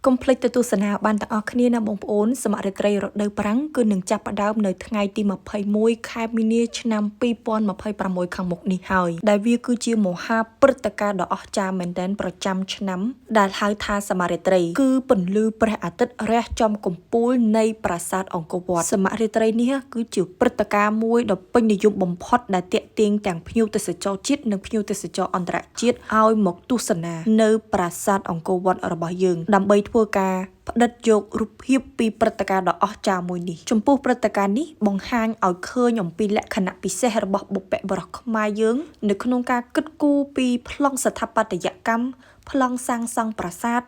កុំភ្លេចទៅទស្សនាបានទាំងអស់គ្នាណាបងប្អូនសមត្ថត្រីរដូវប្រាំងគឺនឹងចាប់ផ្ដើមនៅថ្ងៃទី21ខែមីនាឆ្នាំ2026ខាងមុខនេះហើយដែលវាគឺជាមហាព្រឹត្តិការណ៍ដ៏អស្ចារ្យមែនទែនប្រចាំឆ្នាំដែលហៅថាសមត្ថត្រីគឺពន្លឺព្រះអាទិត្យរះចំកំពូលនៃប្រាសាទអង្គរវត្តសមត្ថត្រីនេះគឺជាព្រឹត្តិការណ៍មួយដ៏ពេញនិយមបំផុតដែលទាក់ទាញទាំងភ្ញៀវទេសចរជាតិនិងភ្ញៀវទេសចរអន្តរជាតិឲ្យមកទស្សនានៅប្រាសាទអង្គរវត្តរបស់យើងដើម្បីធ្វើការផ្ដិតយករូបភាពពីព្រឹត្តិការណ៍ដ៏អស្ចារ្យមួយនេះចំពោះព្រឹត្តិការណ៍នេះបង្ហាញឲ្យឃើញអំពីលក្ខណៈពិសេសរបស់បុព្វបុរសខ្មែរយើងនៅក្នុងការគិតគូរពីប្លង់ស្ថាបត្យកម្មប្លង់សាងសង់ប្រាសាទ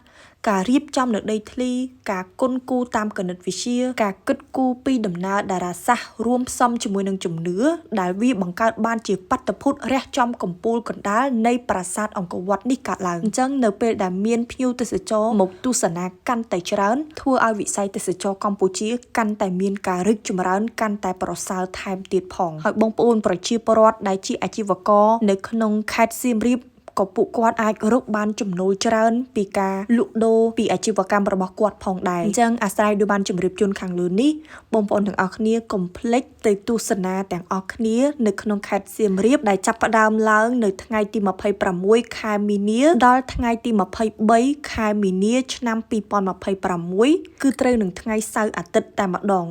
ការរៀបចំនៅដីធ្លីការគន់គូរតាមគណិតវិទ្យាការគិតគូរពីដំណើរតារាសាស្ត្ររួមផ្សំជាមួយនឹងជំនឿដែលវាបង្កើតបានជាបាតុភូតរះចំកំពូលកណ្ដាលនៃប្រាសាទអង្គរវត្តនេះកើតឡើងអញ្ចឹងនៅពេលដែលមានភ្ញៀវទេសចរមកទស្សនាកាន់តែច្រើនធ្វើឲ្យវិស័យទេសចរកម្ពុជាកាន់តែមានការរីកចម្រើនកាន់តែប្រសើរថែមទៀតផងហើយបងប្អូនប្រជាពលរដ្ឋដែលជាអាជីវករនៅក្នុងខេត្តសៀមរាបក៏ពួកគាត់អាចរកបានចំណូលច្រើនពីការលក់ដូរពីអាជីវកម្មរបស់គាត់ផងដែរអញ្ចឹងអាស្រ័យដោយបានជម្រាបជូនខាងលើនេះបងប្អូនទាំងអស់គ្នាកុំភ្លេចទៅទស្សនាទាំងអស់គ្នានៅក្នុងខេត្តសៀមរាបដែលចាប់ផ្ដើមឡើងនៅថ្ងៃទី26ខែមីនាដល់ថ្ងៃទី23ខែមីនាឆ្នាំ2026គឺត្រូវនឹងថ្ងៃសៅរ៍អាទិត្យតែម្ដង